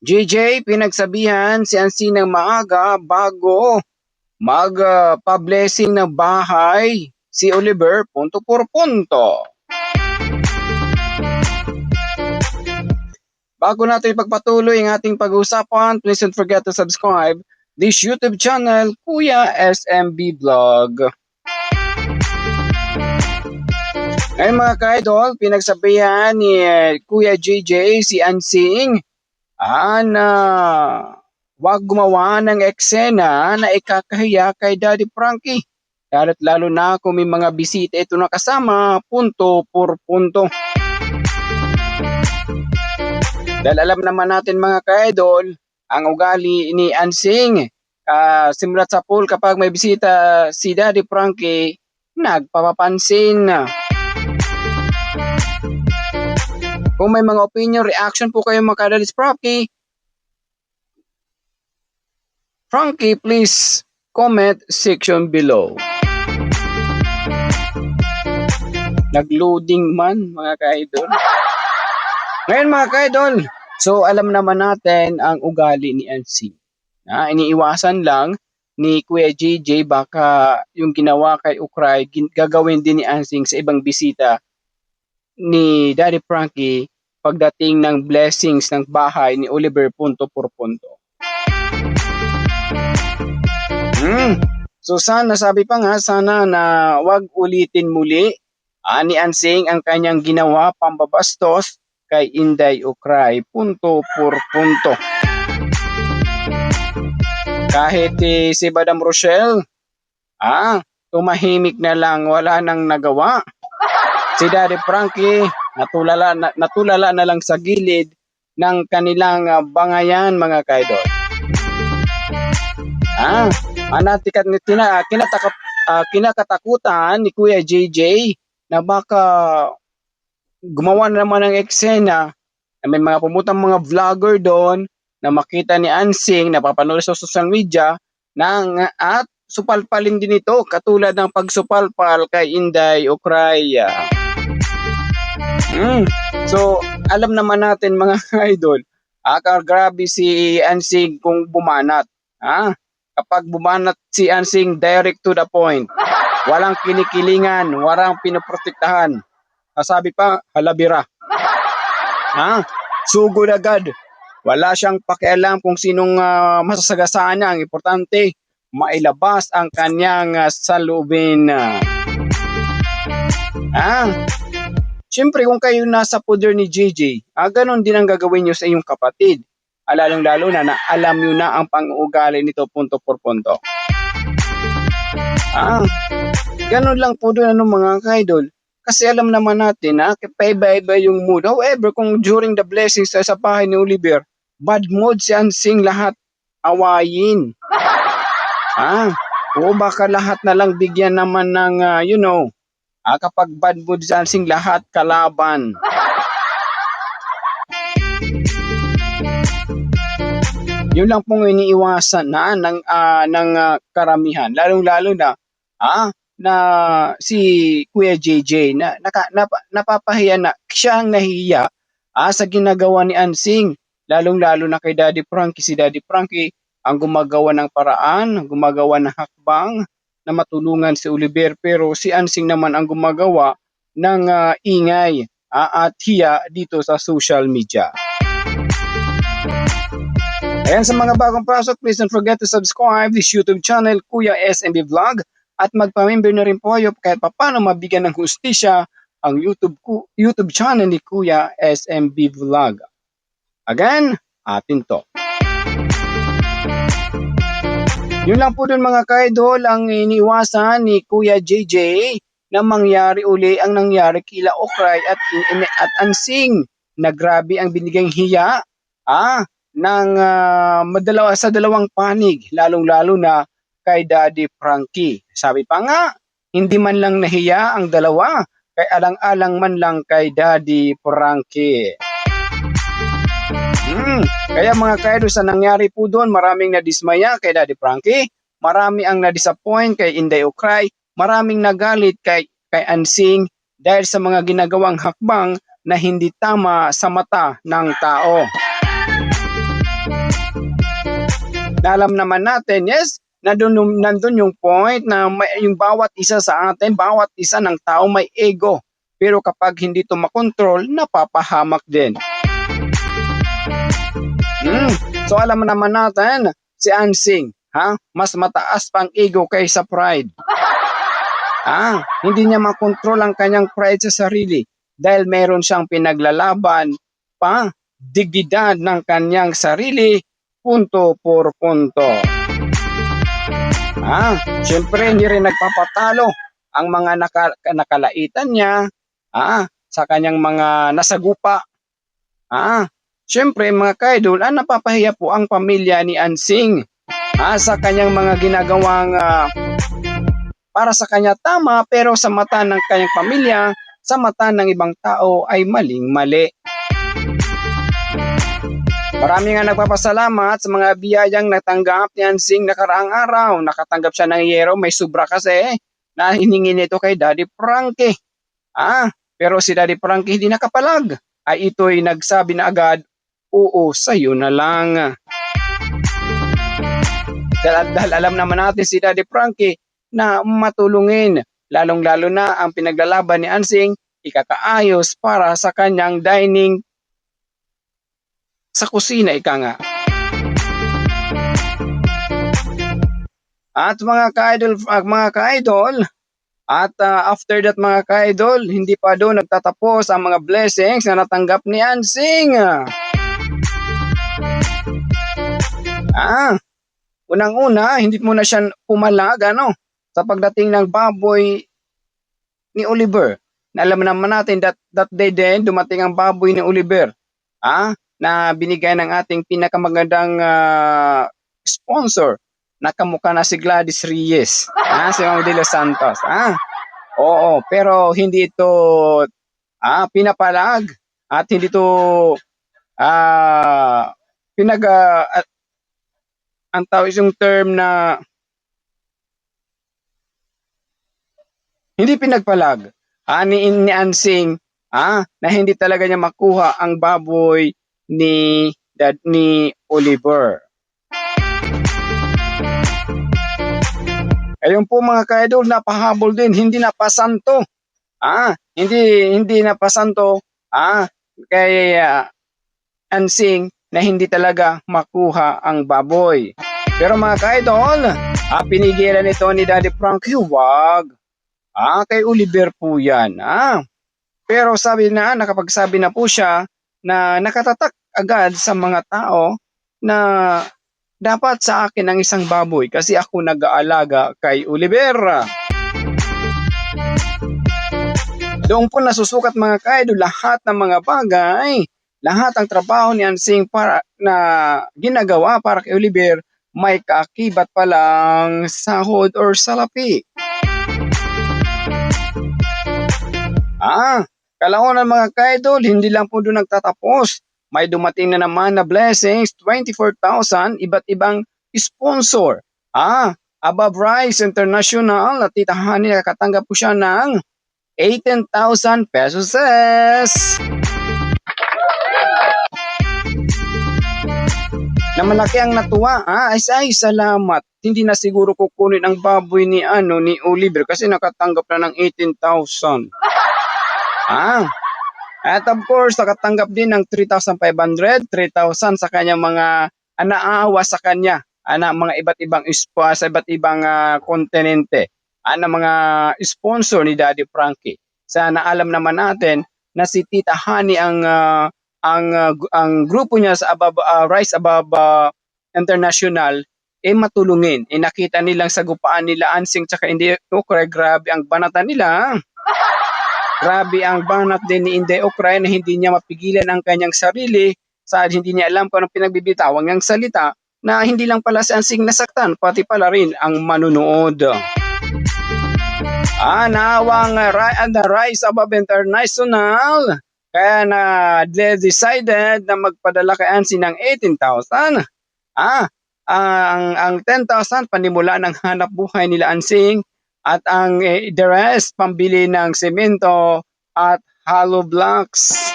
JJ, pinagsabihan si Ansi ng maaga bago mag-pa-blessing ng bahay si Oliver punto por punto. Bago natin ipagpatuloy ang ating pag-uusapan, please don't forget to subscribe this YouTube channel, Kuya SMB Vlog. Ngayon mga ka-idol, pinagsabihan ni Kuya JJ si Ansing na wag gumawa ng eksena na ikakahiya kay Daddy Frankie. Lalo na kung may mga bisita ito na kasama, punto por punto. Dahil alam naman natin mga ka-idol, ang ugali ni Ansing, simulat sa pool kapag may bisita si Daddy Frankie, nagpapapansin. Kung may mga opinion, reaction po kayo mga ka-idol, Frankie, please comment section below. Nag-loading man mga ka-idol. Ngayon mga ka-idol, so alam naman natin ang ugali ni Ansing. Iniiwasan lang ni Kuya JJ baka yung ginawa kay Ukray gagawin din ni Ansing sa ibang bisita ni Daddy Frankie pagdating ng blessings ng bahay ni Oliver punto por punto. So sana, sabi pa nga, sana na wag ulitin muli ni Ansing ang kanyang ginawa pambabastos kay Inday Ukray punto por punto. Kahit si Madam Rochelle tumahimik na lang, wala nang nagawa. Si Daddy Frankie natulala na lang sa gilid ng kanilang bangayan mga kaidol. Kinakatakutan ni Kuya JJ na baka gumawa na naman ng eksena na may mga pumutang mga vlogger doon na makita ni Ansing na papanood sa social media at supalpalin din ito katulad ng pagsupalpal kay Inday Ukray. So alam naman natin mga idol, grabe si Ansing kung bumanat. Kapag bumanat si Ansing, direct to the point. Walang kinikilingan, walang pinoprotektahan. Sabi pa, halabira. Sugod agad. Wala siyang pakialam kung sinong masasagasaan niya. Ang importante, mailabas ang kanyang saloobin. Siyempre kung kayo nasa poder ni JJ, ganon din ang gagawin nyo sa iyong kapatid. Lalong-lalo na alam nyo na ang pang-uugali nito punto por punto. Ganon lang po doon mga ka-idol. Kasi alam naman natin paiba-iba yung mood. However, kung during the blessings sa bahay ni Oliver, bad mood si Ansing, lahat awayin. O baka lahat na lang bigyan naman ng, kapag bad mood si Ansing, lahat kalaban. Yun lang pong iniiwasan ng karamihan. Lalong-lalo na si Kuya JJ na napapahiya na siyang nahihiya sa ginagawa ni Ansing. Lalong-lalo na kay Daddy Frankie. Si Daddy Frankie ang gumagawa ng paraan, ang gumagawa ng hakbang na matulungan si Oliver, pero si Ansing naman ang gumagawa ng ingay at hiya dito sa social media. Ayan, sa mga bagong pasok, please don't forget to subscribe this YouTube channel, Kuya SMB Vlog, at magpa-member na rin po kayo kahit paano mabigyan ng hustisya ang YouTube channel ni Kuya SMB Vlog. Again, atin to. Yun lang po dun mga ka-idol ang iniwasan ni Kuya JJ na mangyari uli ang nangyari kila Ukray at Ansing na grabe ang binigay hiya sa dalawang panig, lalong-lalo na kay Daddy Frankie. Sabi pa nga, hindi man lang nahiya ang dalawa, kay alang-alang man lang kay Daddy Frankie. Kaya mga ka-idol, sa nangyari po doon, maraming nadismaya kay Daddy Frankie, marami ang na-disappoint kay Inday Ukray, maraming nagalit kay Ansing dahil sa mga ginagawang hakbang na hindi tama sa mata ng tao. Na alam naman natin, yes, nandun yung point na yung bawat isa sa atin, bawat isa ng tao may ego. Pero kapag hindi ito makontrol, napapahamak din. So alam naman natin, si Ansing, mas mataas pang ego kaysa pride. Hindi niya makontrol ang kanyang pride sa sarili dahil meron siyang pinaglalaban pa dignidad ng kanyang sarili, punto por punto. Siyempre hindi rin nagpapatalo ang mga nakalaitan niya sa kanyang mga nasagupa. Siyempre mga kaidol, napapahiya po ang pamilya ni Ansing sa kanyang mga ginagawang para sa kanya tama, pero sa mata ng kanyang pamilya, sa mata ng ibang tao ay maling-mali. Marami nga nagpapasalamat sa mga biyayang natanggap ni Ansing nakaraang araw. Nakatanggap siya ng yero, may sobra kasi na hiningi nito kay Daddy Frankie. Pero si Daddy Frankie hindi nakapalag. Ay ito'y nagsabi na agad, oo, sa'yo na lang. Dahil alam naman natin si Daddy Frankie na matulungin, lalong-lalo na ang pinaglalaban ni Ansing, ikakaayos para sa kanyang dining sa kusina, ika nga. At mga ka-idol, at after that mga ka-idol, hindi pa doon nagtatapos ang mga blessings na natanggap ni Ansing. Unang-una, hindi muna siya pumalag sa pagdating ng baboy ni Oliver. Alam naman natin that day din dumating ang baboy ni Oliver. Na binigay ng ating pinakamagandang sponsor na kamukha na si Gladys Reyes, si Ma'am De Los Santos. Oo, pero hindi ito pinapalag at hindi ito ang tawag yung term na hindi pinagpalag ni Ansing na hindi talaga niya makuha ang baboy ni Oliver. Ayun po mga ka-idol, napahabol din, hindi napasanto. Hindi napasanto kay Ansing na hindi talaga makuha ang baboy. Pero mga ka-idol, pinigilan ito ni Daddy Frankie, wag. Kay Oliver po yan. Pero nakapagsabi na po siya na nakatatak agad sa mga tao na dapat sa akin ang isang baboy kasi ako nag-aalaga kay Oliver. Doon po nasusukat mga ka-idol lahat ng mga bagay, lahat ng trabaho ni Ansing para na ginagawa para kay Oliver may kaakibat pa lang sahod or salapi. Kalaunan mga ka-idol, hindi lang po doon nagtatapos. May dumating na naman na blessings, 24,000, iba't ibang sponsor. Above Rice International, at Tita Honey, nakatanggap po siya ng 18,000 pesos. Na malaki ang natuwa. Ay, salamat. Hindi na siguro kukunin ang baboy ni Oliver kasi nakatanggap na ng 18,000. At of course, nakatanggap din ng 3,500, 3,000 sa kanyang mga naawa sa kanya, mga iba't ibang sa iba't ibang kontinente, mga sponsor ni Daddy Frankie. Sana alam naman natin na si Tita Honey ang grupo niya sa Rise Above International matulungin. Nakita nilang sagupaan nila Ansing tsaka Inday Ocray, grabe ang banatan nila. Grabe ang banat din ni Inday Ocray na hindi niya mapigilan ang kanyang sarili sa hindi niya alam kung anong pinagbibitawang niyang salita na hindi lang pala si Ansing nasaktan, pati pala rin ang manunood. Nawang the Rise Above International kaya na decided na magpadala kay Ansing ng 18,000. Ang 10,000 panimula ng hanap buhay nila Ansing at ang the rest pambili ng semento at hollow blocks.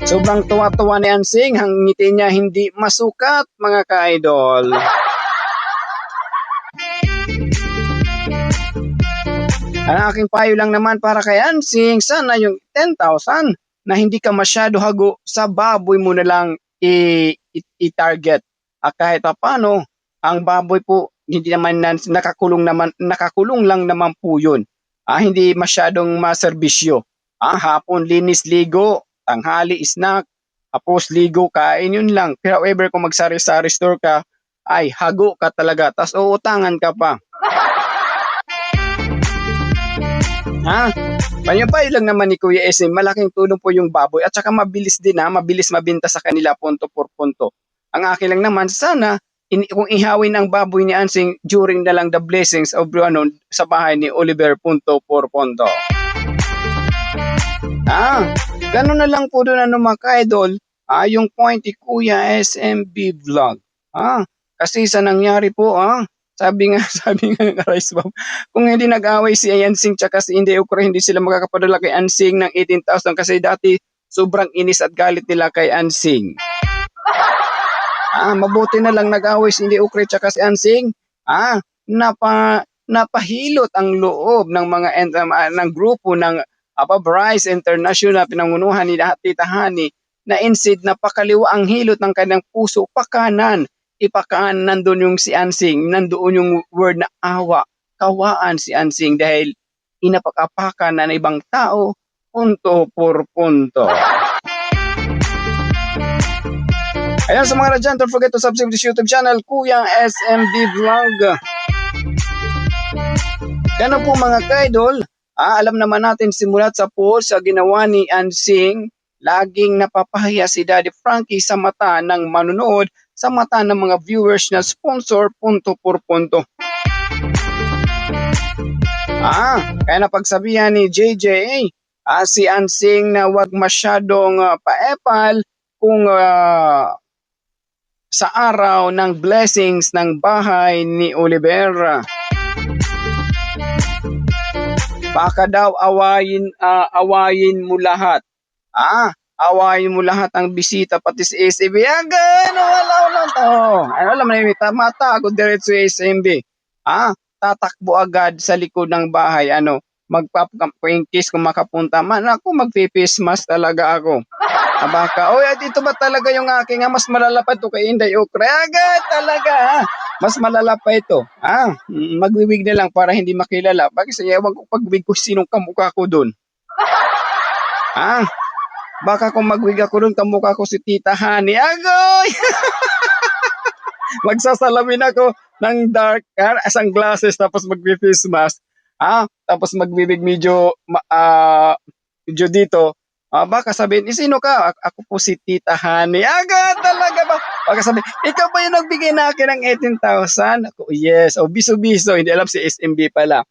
Sobrang tuwa-tuwa ni Ansing, ang ngiti niya hindi masukat mga ka-idol. Ang aking payo lang naman para kay Ansing, sana yung 10,000 na hindi ka masyado hago sa baboy mo na lang i-target. Kahit paano, ang baboy po hindi naman nakakulong lang naman po 'yun. Hindi masyadong maserbisyo. Hapon linis ligo, tanghali snack, tapos ligo kain 'yun lang. Pero however kung magsari-sari store ka, ay hago ka talaga, tas uutangan ka pa. Payo lang naman ni Kuya SM, malaking tulong po yung baboy at saka mabilis din mabilis mabenta sa kanila punto por punto. Ang akin lang naman sana kung ihawin ang baboy ni Ansing during na lang the blessings of sa bahay ni Oliver punto por punto. Ganun na lang po doon mga ka-idol, yung point ni Kuya SMB Vlog. Kasi sa nangyari po, sabi nga ng Rice Bomb, kung hindi nag-away si Ansing tsaka si Inday Okra, hindi sila makakapadala kay Ansing ng 18,000 kasi dati sobrang inis at galit nila kay Ansing. Mabuti na lang nag-away si Inday Okra tsaka si Ansing. Napahilot ang loob ng mga ng grupo ng Bryce International pinangunuhan ni Tita Hani na instead na pakaliwa ang hilot ng kanyang puso, pakanan nandun yung si Ansing, nandoon yung word na awa, kawaan si Ansing dahil inapak-apakan na ng ibang tao, punto por punto. Ayan sa mga radyan, don't forget to subscribe to this YouTube channel, Kuya SMB Vlog. Ganun po mga ka-idol, alam naman natin simulat sa post sa ginawa ni Ansing, laging napapahiya si Daddy Frankie sa mata ng manunood, sa mata ng mga viewers na sponsor punto por punto. Kaya napagsabihan ni JJ si Ansing na wag masyadong paepal kung sa araw ng blessings ng bahay ni Oliver. Baka daw awayin mo lahat. Awayin mo lahat ang bisita pati si SMB. Alam mo na matago diretso si SMB. Tatakbo agad sa likod ng bahay. In case kung makapunta man ako, magpipismas talaga ako. Baka, dito ba talaga yung aking mas malalapad to kay Inday Okra? Agad talaga mas malala pa ito. Magwiwig na lang para hindi makilala. Bakit sa ewan ko pagwig ko sinong kamukha ko doon? Baka kung magwig ako doon, kamukha ko si Tita Hani. Agoy! Magsasalamin ako ng dark sunglasses tapos mag-face mask. Tapos magbibig medyo dito. Baka sabihin, sino ka? Ako po si Tita Hani. Agad talaga ba? Baka sabihin, ikaw ba yung nagbigay na akin ng 18,000? Ako, yes. Biso-biso. Hindi alam si SMB pala.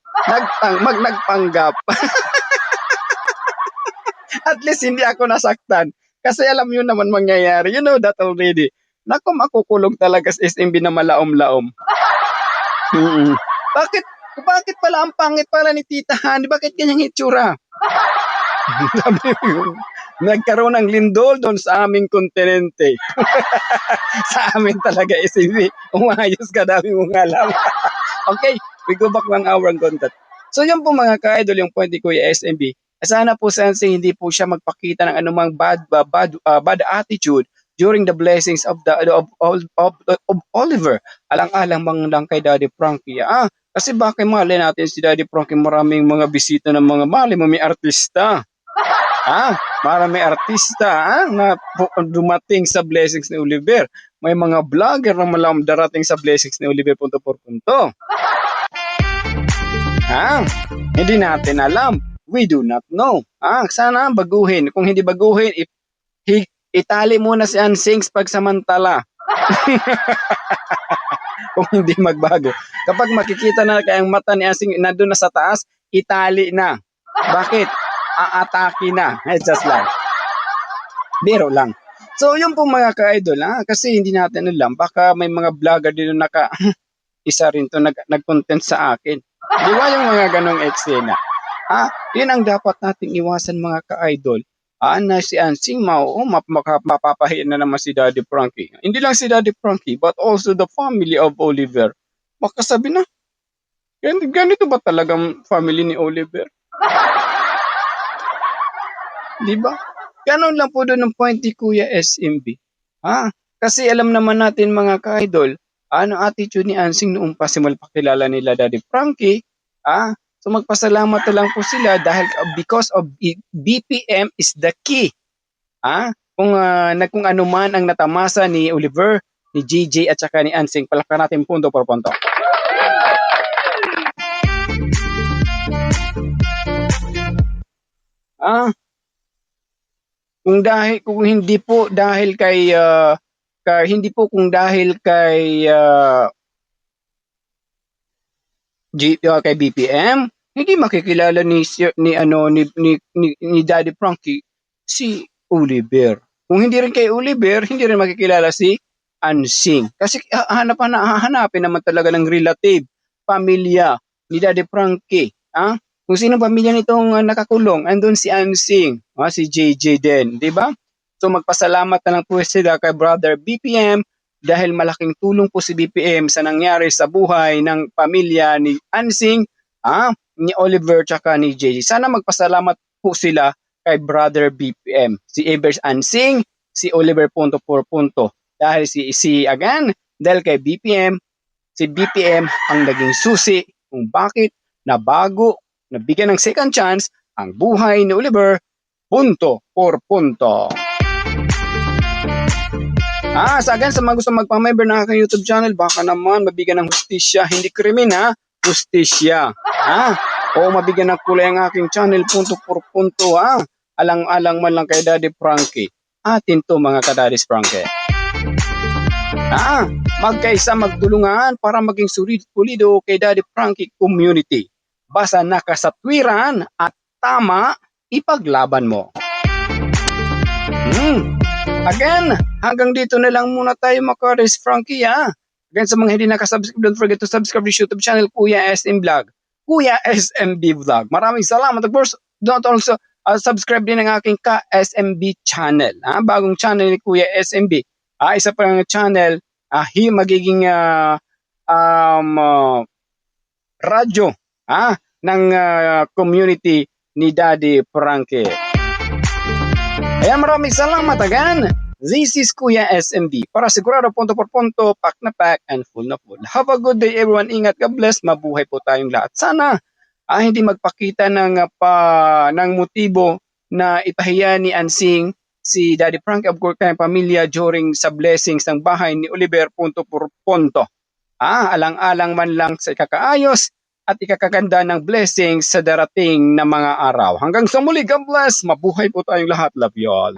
Nagpanggap. At least hindi ako nasaktan. Kasi alam yun naman mangyayari. You know that already. Naku, makukulong talaga sa SMB na malaom-laom. Bakit pala ang pangit pala ni Tita Hani? Bakit ganyang itsura? Sabi yun, nagkaroon ng lindol doon sa aming kontinente. Sa amin talaga SMB. Umayos ka, dami mong alam. Okay, we go back 1 hour ang content. So yun po mga ka-idol, yung point ni Kuya SMB. Sana po Sensei hindi po siya magpakita ng anumang bad attitude during the blessings of Oliver. Alang-alang lang kay Daddy Frankie. Kasi bakit mali natin si Daddy Frankie, maraming mga bisita ng mga mali mo, may artista. Marami artista na dumating sa blessings ni Oliver. May mga vlogger na malam darating sa blessings ni Oliver punto por punto. Hindi natin alam. We do not know. Sana baguhin. Kung hindi baguhin, itali muna si Ansing pagsamantala. Kung hindi magbago. Kapag makikita na kayang mata ni Ansing nandun na sa taas, itali na. Bakit? Aatake na. Just like. Biro lang. So, yun po mga ka-idol. Kasi hindi natin alam. Baka may mga vlogger din na isa rin to nag-content sa akin. Di ba yung mga ganong eksena? Yun ang dapat nating iwasan mga ka-idol. na si Ansing mapapahiya na naman si Daddy Frankie. Hindi lang si Daddy Frankie, but also the family of Oliver. Baka sabi na, ganito ba talagang family ni Oliver? Di ba? Ganon lang po doon ang point ni Kuya SMB. Kasi alam naman natin mga ka-idol, ano attitude ni Ansing noong pasimula pakilala nila Daddy Frankie. So magpasalamat na lang po sila dahil because of BPM is the key. Kung ano man ang natamasa ni Oliver, ni JJ at saka ni Ansing, palakpan natin punto por punto. Kung hindi po dahil kay kay BPM, hindi makikilala ni Daddy Frankie si Oliver. Kung hindi rin kay Oliver, hindi rin makikilala si Ansing. Kasi hahanapin naman talaga ng relative, pamilya ni Daddy Frankie. Kung sino pamilya nitong nakakulong, andun si Ansing, si JJ din, di ba? So magpasalamat na lang po sila kay Brother BPM dahil malaking tulong po si BPM sa nangyari sa buhay ng pamilya ni Ansing, ni Oliver tsaka ni JJ. Sana magpasalamat po sila kay Brother BPM. Si Evers Ansing, si Oliver punto por punto. Dahil dahil kay BPM, si BPM ang naging susi kung bakit nabago, nabigyan ng second chance ang buhay ni Oliver punto por punto. Sa mga gusto magpamember ng aking YouTube channel, baka naman mabigyan ng hustisya, hindi krimen hustisya. O mabigyan ng kulay ang aking channel punto por punto. Alang-alang man lang kay Daddy Frankie. Atin to mga ka-Daddy's Frankie. Magkaisa magtulungan para maging pulido kay Daddy Frankie community. Basta nakasatwiran at tama, ipaglaban mo. Again, hanggang dito na lang muna tayo mga ka-Daddy's Frankie. Again, sa mga hindi nakasubscribe, don't forget to subscribe to YouTube channel Kuya SM Vlog, Kuya SMB Vlog. Maraming salamat. Of course, don't also subscribe din ang aking ka-SMB channel. Bagong channel ni Kuya SMB. Isa pa ng channel, magiging radyo ng community ni Daddy Frankie. Ayan, maraming salamat again. This is Kuya SMB. Para sigurado punto por punto, pack na pack and full na full. Have a good day everyone. Ingat, God bless. Mabuhay po tayong lahat. Sana hindi magpakita ng motibo na ipahiya ni Ansing si Daddy Frankie of course kanyang pamilya during sa blessings ng bahay ni Oliver punto por punto. Alang-alang man lang sa ikakaayos at ikakaganda ng blessings sa darating na mga araw. Hanggang sa muli, God bless. Mabuhay po tayong lahat. Love you all.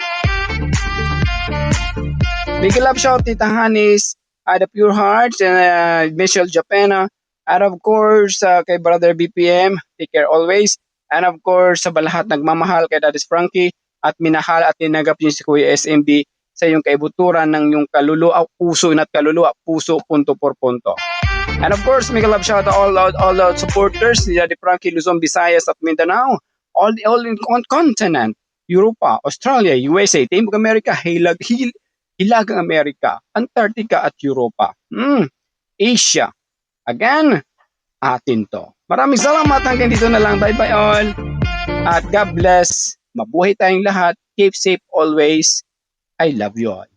Big love shout, Tita Hanis, The Pure Hearts, and Michelle Japena, and of course, kay Brother BPM, take care always. And of course, sa lahat nagmamahal kay Daddy's Frankie, at minahal at tinanggap niyo si Kuya SMB sa iyong kaibuturan ng iyong kaluluwa, puso, punto por punto. And of course, make a love shout out all the supporters ni Daddy Frankie, Luzon, Visayas at Mindanao, all in continent, Europa, Australia, USA, Timog America, Hilagang America, Antarctica at Europa, Asia. Again, atin to. Maraming salamat, hanggang dito na lang. Bye-bye all. At God bless. Mabuhay tayong lahat. Keep safe always. I love you all.